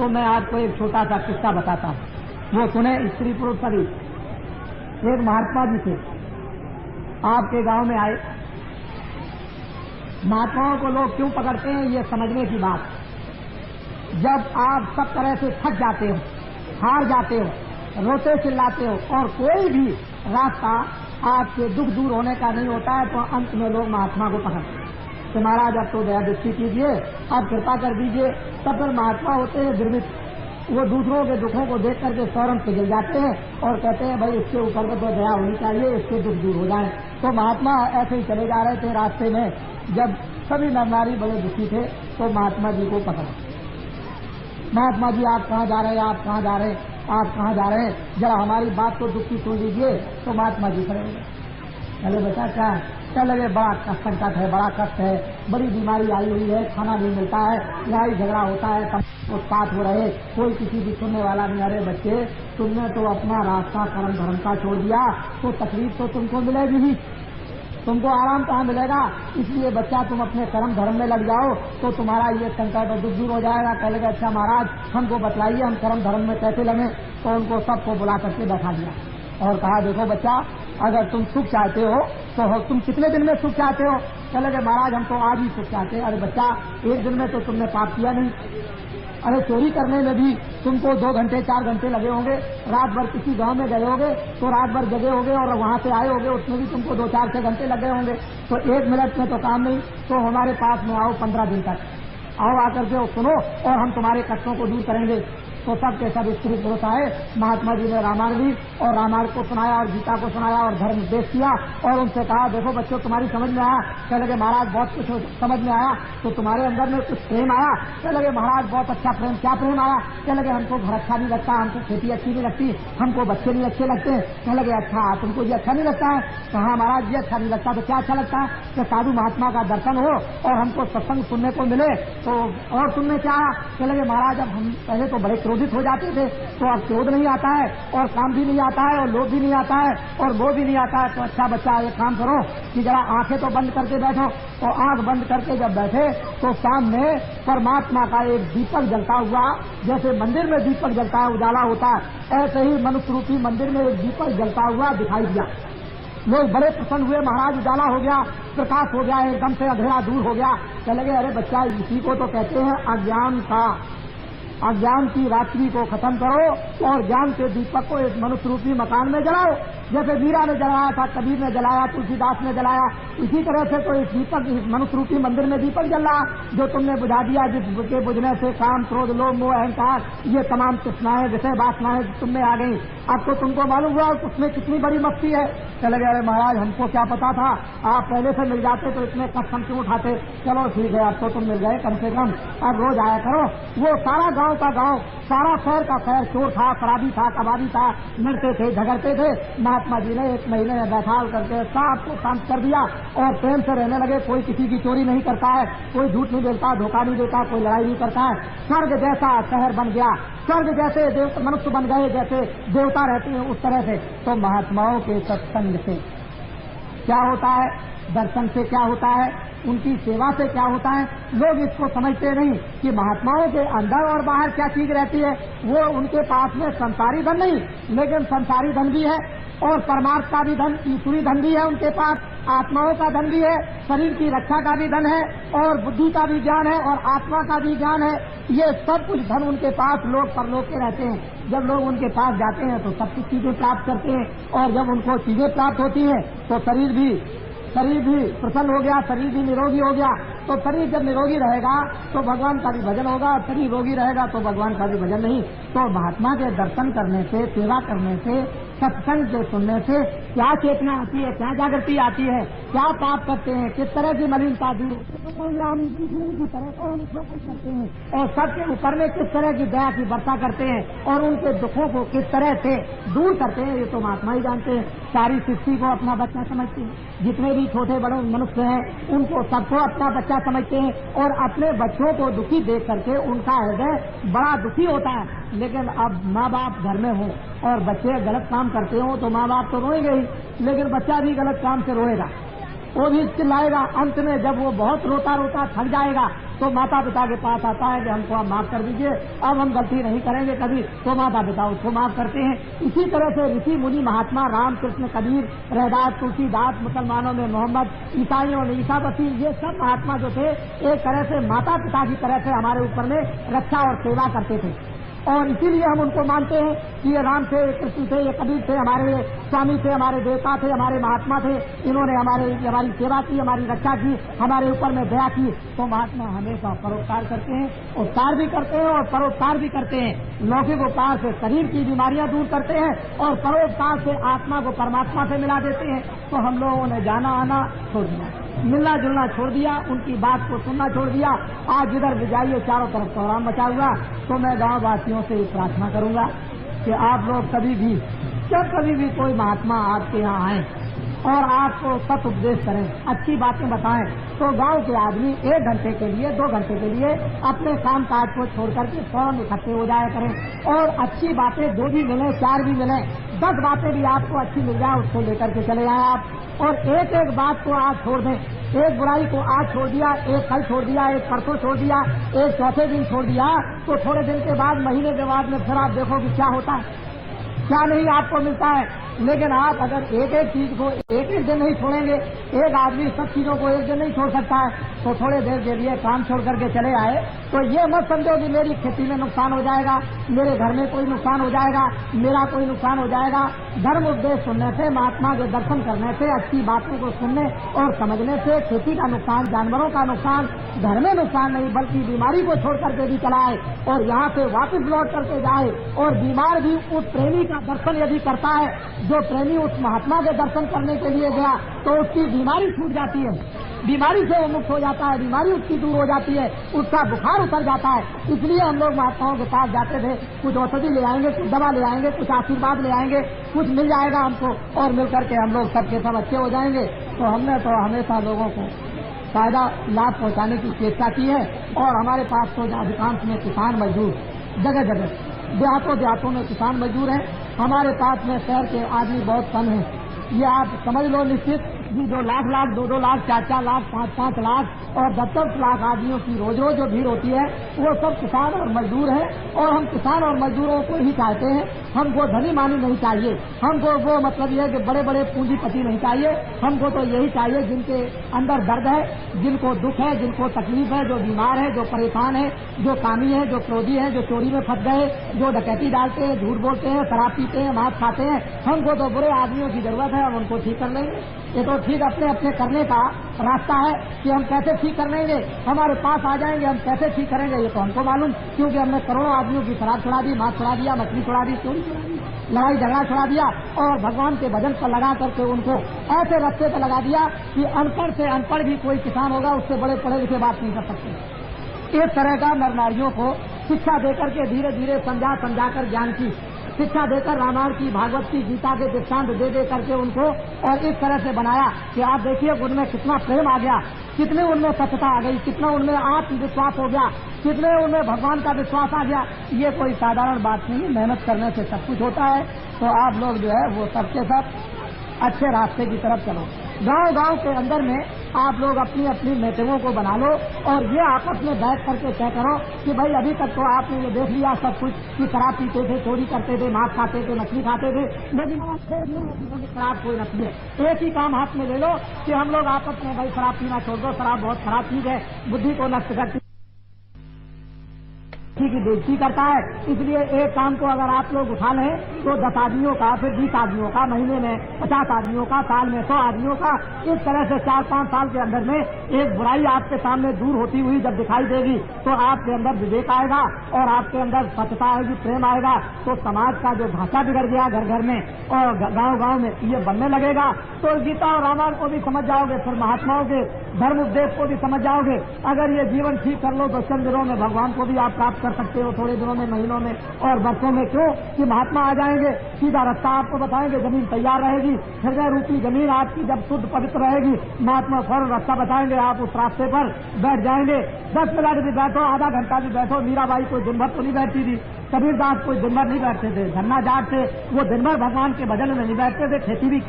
तो मैं आपको एक छोटा सा किस्सा बताता हूँ, वो सुने। स्त्री पुरुष सभी। एक महात्मा जी थे, आपके गांव में आए। महात्माओं को लोग क्यों पकड़ते हैं, ये समझने की बात। जब आप सब तरह से थक जाते हो, हार जाते हो, रोते चिल्लाते हो और कोई भी रास्ता आपके दुख दूर होने का नहीं होता है, तो अंत में लोग महात्मा को पकड़ते हैं कि महाराज अब तो दया दृष्टि कीजिए, अब कृपा कर दीजिए। तब फिर महात्मा होते हैं निर्मित, वो दूसरों के दुखों को देख करके फौरन पिघल जाते हैं और कहते हैं भाई इसके ऊपर तो दया होनी चाहिए, इसके दुख दूर हो जाए। तो महात्मा ऐसे ही चले जा रहे थे। रास्ते में जब सभी नर नारी बड़े दुखी थे तो महात्मा जी को पकड़ा। महात्मा जी आप कहाँ जा रहे हैं, आप कहाँ जा रहे हैं, आप कहाँ जा रहे हैं, जरा हमारी बात को दुखी सुन लीजिए। तो महात्मा जी खड़े हो गए। चले बेटा क्या है? क्या लगे बड़ा संकट है, बड़ा कष्ट है, बड़ी बीमारी आई हुई है, खाना नहीं मिलता है, लड़ाई झगड़ा होता है, उत्पात हो रहे, कोई किसी की सुनने वाला नहीं। अरे बच्चे, तुमने तो अपना रास्ता कर्म धर्म का छोड़ दिया तो तकलीफ तो तुमको मिलेगी ही, तुमको आराम कहाँ मिलेगा। इसलिए बच्चा तुम अपने कर्म धर्म में लग जाओ तो तुम्हारा ये संकट और दुख दूर हो जाएगा। कह लगे अच्छा महाराज हमको बतलाइए हम कर्म धर्म में कैसे लगे। तो उनको सबको बुला करके बैठा दिया और कहा देखो बच्चा, अगर तुम सुख चाहते हो तो तुम कितने दिन में सुख चाहते हो? कह लगे महाराज हम तो आज ही सुख चाहते हैं। अरे बच्चा, एक दिन में तो तुमने पाप किया नहीं। अरे चोरी करने में भी तुमको 2 घंटे 4 घंटे लगे होंगे, रात भर किसी गांव में गए होंगे तो रात भर जगे होंगे और वहां से आए होंगे, उसमें भी तुमको 2-4-6 घंटे लगे होंगे। तो 1 मिनट में तो काम नहीं। तो हमारे पास में आओ 15 दिन तक, आओ आकर के सुनो और हम तुम्हारे कष्टों को दूर करेंगे। तो सब के सब स्त्री पुरुष आए। महात्मा जी ने रामायण दी और रामायण को सुनाया और गीता को सुनाया और धर्म उपदेश किया और उनसे कहा देखो बच्चों तुम्हारी समझ में आया? कह लगे महाराज बहुत कुछ समझ में आया। तो तुम्हारे अंदर में कुछ प्रेम आया? कह लगे महाराज बहुत अच्छा प्रेम। क्या प्रेम आया? कह लगे हमको घर अच्छा नहीं लगता, हमको खेती अच्छी नहीं लगती, हमको बच्चे नहीं अच्छे लगते। कह लगे अच्छा तुमको ये अच्छा नहीं लगता है? कहा महाराज ये अच्छा नहीं लगता। तो क्या अच्छा लगता है? कि साधु महात्मा का दर्शन हो और हमको सत्संग सुनने को मिले। तो और तुमने क्या? कह लगे महाराज अब हम पहले तो बड़े क्रोधित हो जाते थे, तो अब क्रोध नहीं आता है और काम भी नहीं आता है और लोभ भी नहीं आता है और मोह भी नहीं आता है। तो अच्छा बच्चा एक काम करो कि जरा आंखें तो बंद करके बैठो। तो आंख बंद करके जब बैठे तो सामने परमात्मा का एक दीपक जलता हुआ, जैसे मंदिर में दीपक जलता है उजाला होता है, ऐसे ही मनुष्य रूपी मंदिर में एक दीपक जलता हुआ दिखाई दिया। लोग बड़े प्रसन्न हुए, महाराज उजाला हो गया, प्रकाश हो गया, एकदम से अंधेरा दूर हो गया। चले गए अरे बच्चा इसी को तो कहते हैं अज्ञान का, अज्ञान की रात्रि को खत्म करो और ज्ञान के दीपक को एक मनुष्य रूपी मकान में जलाओ। जैसे मीरा ने जलाया था, कबीर ने जलाया, तुलसीदास ने जलाया, इसी तरह से तो इस दीपक इस मनुष्य रूपी मंदिर में दीपक जल रहा जो तुमने बुझा दिया, जिसके बुझने से काम क्रोध लोभ मोह अहंकार ये तमाम तृष्णाएं विषय वासनाएं तुमने आ गई। अब तो तुमको मालूम हुआ उसमें कितनी बड़ी मस्ती है। चले गए अरे महाराज हमको क्या पता था, आप पहले से मिल जाते तो इतने कष्ट हम क्यों उठाते। चलो ठीक है अब तो तुम मिल गए, कम से कम अब रोज आया करो। वो सारा गांव का गांव, सारा शहर का शहर चोर था, शराबी था, कबाबी था, लड़ते थे, झगड़ते थे। महात्मा जी ने 1 महीने में बैठाल करके सबको शांत कर दिया और प्रेम से रहने लगे। कोई किसी की चोरी नहीं करता है, कोई झूठ नहीं बोलता, धोखा नहीं देता, कोई लड़ाई नहीं करता है। स्वर्ग जैसा शहर बन गया, स्वर्ग जैसे मनुष्य बन गए, जैसे देवता रहते हैं उस तरह से। तो महात्माओं के सत्संग से क्या होता है, दर्शन से क्या होता है, उनकी सेवा से क्या होता है, लोग इसको समझते नहीं कि महात्माओं के अंदर और बाहर क्या चीज रहती है। वो उनके पास में संसारी धन नहीं, लेकिन संसारी धन भी है और परमार्थ का भी धन, ईश्वरी धन भी है उनके पास, आत्माओं का धन भी है, शरीर की रक्षा का भी धन है और बुद्धि का भी ज्ञान है और आत्मा का भी ज्ञान है। ये सब कुछ धन उनके पास लोग परलोक के रहते हैं। जब लोग उनके पास जाते हैं तो सब कुछ चीजें प्राप्त करते हैं और जब उनको चीजें प्राप्त होती हैं तो शरीर भी प्रसन्न हो गया, शरीर भी निरोगी हो गया। तो शरीर जब निरोगी रहेगा तो भगवान का भी भजन होगा, शरीर रोगी रहेगा तो भगवान का भी भजन नहीं। तो महात्मा के दर्शन करने से, सेवा करने से, सत्संग के सुनने से क्या चेतना आती है, क्या जागृति आती है, क्या पाप करते हैं, किस तरह की मलिनता दूर की तरह करते हैं और सबके ऊपर में किस तरह की दया की वर्षा करते हैं और उनके दुखों को किस तरह से दूर करते हैं, ये तो महात्मा ही जानते हैं। सारी सृष्टि को अपना बच्चा समझते हैं, जितने भी छोटे बड़े मनुष्य हैं उनको सबको अपना बच्चा समझते हैं और अपने बच्चों को दुखी देख करके उनका हृदय बड़ा दुखी होता है। लेकिन अब माँ बाप घर में हो और बच्चे गलत काम करते हो तो माँ बाप तो रोएंगे ही, लेकिन बच्चा भी गलत काम से रोएगा। वो भी चिल्लाएगा। अंत में जब वो बहुत रोता रोता थक जाएगा तो माता पिता के पास आता है कि हमको आप माफ कर दीजिए, अब हम गलती नहीं करेंगे कभी। तो माता पिता उसको माफ करते हैं। इसी तरह से ऋषि मुनि महात्मा राम कृष्ण कबीर रैदास तुलसीदास, मुसलमानों में मोहम्मद, ईसाइयों में ईसा मसीह, ये सब महात्मा जो थे एक तरह से माता पिता की तरह से हमारे ऊपर में रक्षा और सेवा करते थे। और इसीलिए हम उनको मानते हैं कि ये राम थे, ये कृष्ण थे, ये कबीर थे, हमारे स्वामी थे, हमारे देवता थे, हमारे महात्मा थे। इन्होंने हमारी सेवा की, हमारी रक्षा की, हमारे ऊपर में दया की। तो महात्मा हमेशा परोपकार करते हैं, उपकार भी करते हैं और परोपकार भी करते हैं। लौकिक उपकार से शरीर की बीमारियां दूर करते हैं और परोपकार से आत्मा को परमात्मा से मिला देते हैं। तो हम लोगों ने जाना आना छोड़ दिया, मिलना जुलना छोड़ दिया, उनकी बात को सुनना छोड़ दिया। आज जिधर भी जाइए चारों तरफ कोहराम मचा हुआ। तो मैं गांव वासियों से प्रार्थना करूंगा कि आप लोग कभी भी, जब कभी भी कोई महात्मा आपके यहाँ आए और आपको सत उपदेश करें, अच्छी बातें बताएं, तो गांव के आदमी 1 घंटे के लिए 2 घंटे के लिए अपने काम काज को छोड़ करके फौरन इकट्ठे हो जाया करें। और अच्छी बातें 2 भी मिले, 4 भी मिले, 10 बातें भी आपको अच्छी मिल जाए, उसको लेकर के चले जाएं आप। और एक एक बात को आज छोड़ दें। एक बुराई को आज छोड़ दिया, एक कल छोड़ दिया, एक परसों छोड़ दिया, एक चौथे दिन छोड़ दिया, तो थोड़े दिन के बाद, महीने के बाद में फिर आप देखोगे क्या होता है, क्या नहीं आपको मिलता है। लेकिन आप अगर एक एक चीज को एक एक दिन नहीं छोड़ेंगे, एक आदमी सब चीजों को एक दिन नहीं छोड़ सकता है, तो थोड़े देर के लिए काम छोड़ करके चले आए तो ये मत समझो कि मेरी खेती में नुकसान हो जाएगा, मेरे घर में कोई नुकसान हो जाएगा, मेरा कोई नुकसान हो जाएगा। धर्म उपदेश सुनने से, महात्मा के दर्शन करने से, अच्छी बातों को सुनने और समझने से खेती का नुकसान, जानवरों का नुकसान, घर में नुकसान नहीं बल्कि बीमारी को छोड़ करके भी चलाए और यहाँ से वापस लौट करके जाए। और बीमार भी उस प्रेमी का दर्शन यदि करता है, जो प्रेमी उस महात्मा के दर्शन करने के लिए गया, तो उसकी बीमारी छूट जाती है, बीमारी से वो मुक्त हो जाता है, बीमारी उसकी दूर हो जाती है, उसका बुखार उतर जाता है। इसलिए हम लोग महात्माओं के पास जाते थे, कुछ औषधि ले आएंगे, कुछ दवा ले आएंगे, कुछ आशीर्वाद ले आएंगे, कुछ मिल जाएगा हमको और मिल करके हम लोग सबके सब अच्छे हो जाएंगे। तो हमने तो हमेशा लोगों को फायदा लाभ पहुंचाने की चेष्टा की है। और हमारे पास तो अधिकांश में किसान मजदूर, जगह जगह देहातों में किसान मजदूर हैं। हमारे पास में शहर के आदमी बहुत कम हैं, ये आप समझ लो निश्चित जी। 2 लाख 2-2 लाख, 4-4 लाख, 5-5 लाख और 10-10 लाख आदमियों की रोज रोज जो भीड़ होती है, वो सब किसान और मजदूर हैं। और हम किसान और मजदूरों को ही चाहते हैं, हमको धनी मानी नहीं चाहिए, हमको वो मतलब ये है कि बड़े बड़े पूंजीपति नहीं चाहिए। हमको तो यही चाहिए जिनके अंदर दर्द है, जिनको दुख है, जिनको तकलीफ है, जो बीमार है, जो परेशान है, जो कामी है, जो क्रोधी है, जो चोरी में फंस गए, जो डकैती डालते हैं, झूठ बोलते हैं, शराब पीते हैं, मांस खाते हैं। हमको तो बुरे आदमियों की जरूरत है, हम उनको ठीक कर लेंगे। ये तो ठीक अपने अपने करने का रास्ता है कि हम कैसे ठीक कर लेंगे। हमारे पास आ जाएंगे, हम कैसे ठीक करेंगे ये तो हमको मालूम, क्योंकि हमने करोड़ों आदमियों की शराब छुड़ा दी, मांस छुड़ा दिया, मछली छुड़ा दी, चोरी छुड़ा दी, लड़ाई झगड़ा छुड़ा दिया और भगवान के भजन पर लगा करके उनको ऐसे रास्ते पर लगा दिया कि अनपढ़ से अनपढ़ भी कोई किसान होगा, उससे बड़े पढ़े लिखे बात नहीं कर सकते। इस तरह का नर नारियों को शिक्षा देकर के धीरे धीरे समझा कर ज्ञान की शिक्षा देकर रामायण की, भागवत की, गीता के दृष्टांत दे करके उनको और इस तरह से बनाया कि आप देखिए उनमें कितना प्रेम आ गया, कितने उनमें सत्यता आ गई, कितना उनमें आत्मविश्वास हो गया, कितने उनमें भगवान का विश्वास आ गया। ये कोई साधारण बात नहीं है, मेहनत करने से सब कुछ होता है। तो आप लोग जो है वो सबके सब अच्छे रास्ते की तरफ चलो। गांव गांव के अंदर में आप लोग अपनी अपनी मीटिंगों को बना लो और ये आपस में बैठ करके तय करो कि भाई अभी तक तो आपने ये देख लिया सब कुछ कि शराब पीते थे, चोरी करते थे, मांस खाते थे, मछली खाते थे, लेकिन शराब कोई न पिए। एक ही काम हाथ में ले लो कि हम लोग आपस में भाई शराब पीना छोड़ दो, शराब बहुत खराब चीज है, बुद्धि को नष्ट करती की बेइज्जती करता है। इसलिए एक काम को अगर आप लोग उठा लें तो 10 आदमियों का, फिर 20 आदमियों का, महीने में 50 आदमियों का, साल में 100 आदमियों का, इस तरह से 4-5 साल के अंदर में एक बुराई आपके सामने दूर होती हुई जब दिखाई देगी तो आपके अंदर विवेक आएगा और आपके अंदर सत्यता आएगी, प्रेम आएगा। तो समाज का जो ढांचा बिगड़ गया घर घर में और गांव गांव में ये बनने लगेगा। तो गीता और रामायण को भी समझ जाओगे, फिर महात्माओं के धर्म उपदेश को भी समझ जाओगे। अगर ये जीवन ठीक कर लो तो चंद दिनों में भगवान को भी आप प्राप्त कर सकते हो, थोड़े दिनों में, महीनों में और वर्षों में। क्यों कि महात्मा आ जाएंगे, सीधा रास्ता आपको बताएंगे, जमीन तैयार रहेगी, हृदय रूपी जमीन आपकी जब शुद्ध पवित्र रहेगी, महात्मा फौरन रास्ता बताएंगे, आप उस रास्ते पर बैठ जाएंगे। 10 मिनट भी बैठो, आधा घंटा भी बैठो। मीराबाई कोई दिन भर तो नहीं बैठती थी, कबीरदास कोई दिन भर नहीं बैठते थे, धन्ना जाट थे, वो दिन भर भगवान के भजन में नहीं बैठते थे, खेती भी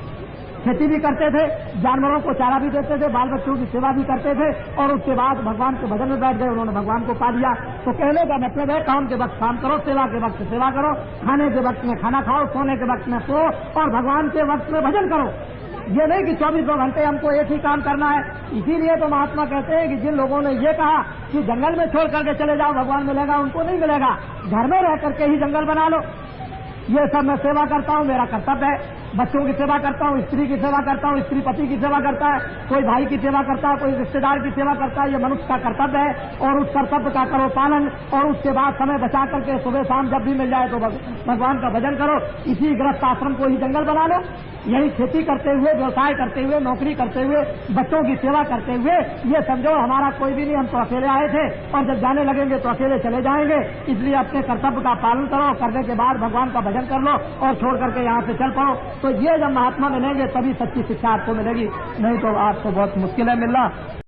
खेती भी करते थे, जानवरों को चारा भी देते थे, बाल बच्चों की सेवा भी करते थे, और उसके बाद भगवान के भजन में बैठ गए, उन्होंने भगवान को पा लिया। तो कहने का मतलब है काम के वक्त काम करो, सेवा के वक्त सेवा करो, खाने के वक्त में खाना खाओ, सोने के वक्त में सो, और भगवान के वक्त में भजन करो। ये नहीं कि 24 घंटे हमको एक ही काम करना है। इसीलिए तो महात्मा कहते हैं कि जिन लोगों ने ये कहा कि जंगल में छोड़ करके चले जाओ भगवान मिलेगा, उनको नहीं मिलेगा। घर में रह करके ही जंगल बना लो। ये सब मैं सेवा करता हूँ, मेरा कर्तव्य है। बच्चों की सेवा करता हूँ, स्त्री की सेवा करता हूँ, स्त्री पति की सेवा करता है, कोई भाई की सेवा करता है, कोई रिश्तेदार की सेवा करता है। ये मनुष्य का कर्तव्य है, और उस कर्तव्य का करो पालन, और उसके बाद समय बचा करके सुबह शाम जब भी मिल जाए तो भगवान का भजन करो। इसी गृहस्थ आश्रम को ही जंगल बना लो। यही खेती करते हुए, व्यवसाय करते हुए, नौकरी करते हुए, बच्चों की सेवा करते हुए, ये समझो हमारा कोई भी नहीं, हम तो अकेले आए थे, और जब जाने लगेंगे तो अकेले चले जाएंगे। इसलिए अपने कर्तव्य का पालन करो, करने के बाद भगवान का भजन कर लो, और छोड़ करके यहाँ से चल पड़ो। तो ये जब महात्मा मिलेंगे तभी सच्ची शिक्षा आपको मिलेगी, नहीं तो आपको बहुत मुश्किल है मिलना।